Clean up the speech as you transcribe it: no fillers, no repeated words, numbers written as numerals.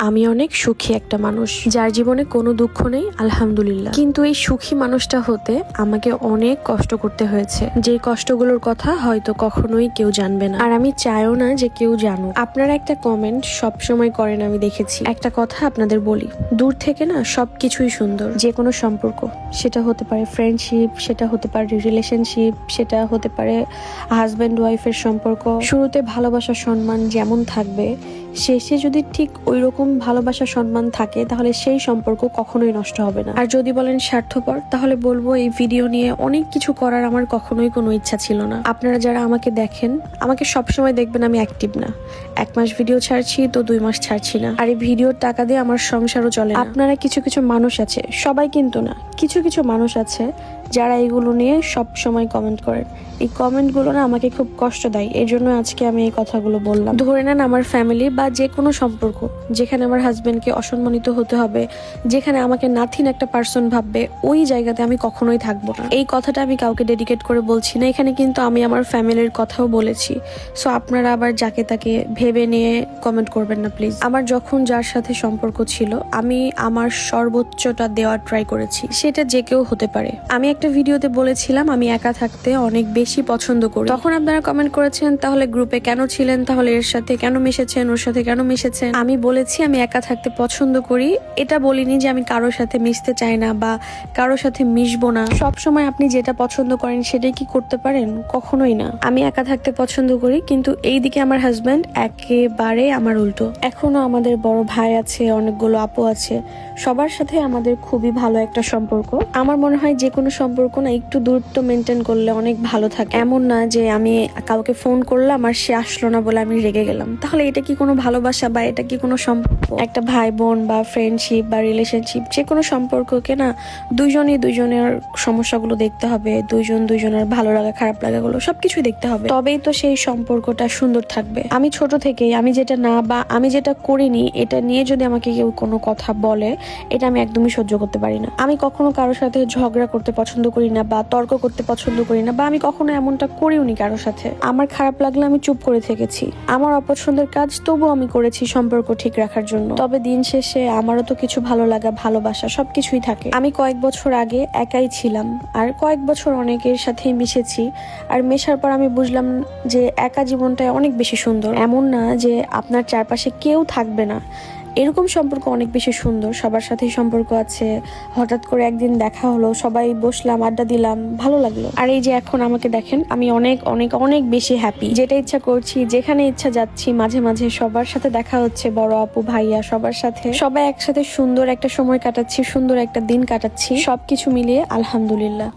আমি অনেক সুখী একটা মানুষ, যার জীবনে কোনো দুঃখ নেই, আলহামদুলিল্লাহ। কিন্তু এই সুখী মানুষটা হতে আমাকে অনেক কষ্ট করতে হয়েছে, যে কষ্টগুলোর কথা হয়তো কখনোই কেউ জানবে না, আর আমি চাইও না যে কেউ জানুক। আপনারা একটা কমেন্ট সবসময় করেন, আমি দেখেছি। একটা কথা আপনাদের বলি, দূর থেকে না সবকিছুই সুন্দর। যে কোনো সম্পর্ক, সেটা হতে পারে ফ্রেন্ডশিপ, সেটা হতে পারে রিলেশনশিপ, সেটা হতে পারে হাজব্যান্ড ওয়াইফের সম্পর্ক। শুরুতে ভালোবাসা সম্মান যেমন থাকবে, শেষে যদি ঠিক ওই রকম ভালোবাসা সম্মান থাকে, তাহলে সেই সম্পর্ক কখনোই নষ্ট হবে না। আর যদি বলেন স্বার্থপর, তাহলে বলবো এই ভিডিও নিয়ে অনেক কিছু করার আমার কখনোই কোনো ইচ্ছা ছিল না। আপনারা যারা আমাকে দেখেন, আমাকে সবসময় দেখবেন আমি অ্যাক্টিভ না। 1 মাস ভিডিও ছাড়ছি তো 2 মাস ছাড়ছি না, আর এই ভিডিওর টাকা দিয়ে আমার সংসারও চলে না। আপনারা কিছু কিছু মানুষ আছে, সবাই কিন্তু না, কিছু কিছু মানুষ আছে যারা এগুলো নিয়ে সব সময় কমেন্ট করেন। এই কমেন্টগুলো না আমাকে খুব কষ্ট দেয়, এই জন্য আজকে আমি এই কথাগুলো বললাম। ধরে নেন আমার ফ্যামিলি বা যে কোনো সম্পর্ক, যেখানে আমার হাজবেন্ডকে অসম্মানিত হতে হবে, যেখানে আমাকে নাথিং একটা পার্সন ভাববে, ওই জায়গাতে আমি কখনোই থাকবো না। এই কথাটা আমি কাউকে ডেডিকেট করে বলছি না, এখানে কিন্তু আমি আমার ফ্যামিলির কথাও বলেছি। সো আপনারা আবার যাকে তাকে ভেবে নিয়ে কমেন্ট করবেন না প্লিজ। আমার যখন যার সাথে সম্পর্ক ছিল, আমি আমার সর্বোচ্চটা দেওয়ার ট্রাই করেছি, সেটা যে কেউ হতে পারে। আমি একটা ভিডিওতে বলেছিলাম আমি একা থাকতে অনেক বেশি পছন্দ করি। তখন আপনারা কমেন্ট করেছেন, তাহলে গ্রুপে কেন ছিলেন, তাহলে এর সাথে কেন মিশেছেন, ওর সাথে কেন মিশেছেন। আমি বলেছি আমি একা থাকতে পছন্দ করি, এটা বলিনি যে আমি কারোর সাথে মিশতে চাই না বা কারোর সাথে মিশবো না। সব সময় আপনি যেটা পছন্দ করেন সেটাই কি করতে পারেন? কখনোই না। আমি একা থাকতে পছন্দ করি, কিন্তু এইদিকে আমার হাজব্যান্ড একেবারে আমার উল্টো। এখনো আমাদের বড় ভাই আছে, অনেকগুলো আপু আছে, সবার সাথে আমাদের খুবই ভালো একটা সম্পর্ক। আমার মনে হয় যে কোনো সম্পর্ক না একটু দূরত্ব মেনটেন করলে অনেক ভালো থাকে। এমন না যে আমি কাউকে ফোন করলাম আর সে আসলো না বলে আমি রেগে গেলাম, তাহলে এটা কি কোনো ভালোবাসা বা এটা কি কোনো সম্পর্ক? একটা ভাই বোন বা ফ্রেন্ডশিপ বা রিলেশনশিপ, যে কোনো সম্পর্ককে না দুইজনই দুইজনের সমস্যাগুলো দেখতে হবে, দুইজন দুইজনের ভালো লাগা খারাপ লাগাগুলো সবকিছুই দেখতে হবে, তবেই তো সেই সম্পর্কটা সুন্দর থাকবে। আমি ছোট থেকেই আমি যেটা না বা আমি যেটা করিনি, এটা নিয়ে যদি আমাকে কেউ কোনো কথা বলে, এটা আমি একদমই সহ্য করতে পারি না। আমি কখনো কারোর সাথে ঝগড়া করতে পছন্দ করি না বা তর্ক করতে পছন্দ করি না, বা আমি কখনো এমনটা করিওনি কারোর সাথে। আমার খারাপ লাগলে আমি চুপ করে থেকেছি, আমার অপছন্দের কাজ তবুও আমি করেছি সম্পর্ক ঠিক রাখার জন্য। তবে দিন শেষে আমারও তো কিছু ভালো লাগা ভালোবাসা সবকিছুই থাকে। আমি কয়েক বছর আগে একাই ছিলাম, আর কয়েক বছর অনেকের সাথেই মিশেছি, আর মেশার পর আমি বুঝলাম যে একা জীবনটা অনেক বেশি সুন্দর। এমন না যে আপনার চারপাশে কেউ থাকবে না, এরকম সম্পর্ক অনেক বেশি সুন্দর। সবার সাথেই সম্পর্ক আছে, হঠাৎ করে একদিন দেখা হলো, সবাই বসলাম, আড্ডা দিলাম, ভালো লাগলো। আর এই যে এখন আমাকে দেখেন, আমি অনেক অনেক অনেক বেশি হ্যাপি। যেটা ইচ্ছা করছি, যেখানে ইচ্ছা যাচ্ছি, মাঝে মাঝে সবার সাথে দেখা হচ্ছে, বড় আপু ভাইয়া সবার সাথে, সবাই একসাথে সুন্দর একটা সময় কাটাচ্ছি, সুন্দর একটা দিন কাটাচ্ছি। সবকিছু মিলিয়ে আলহামদুলিল্লাহ।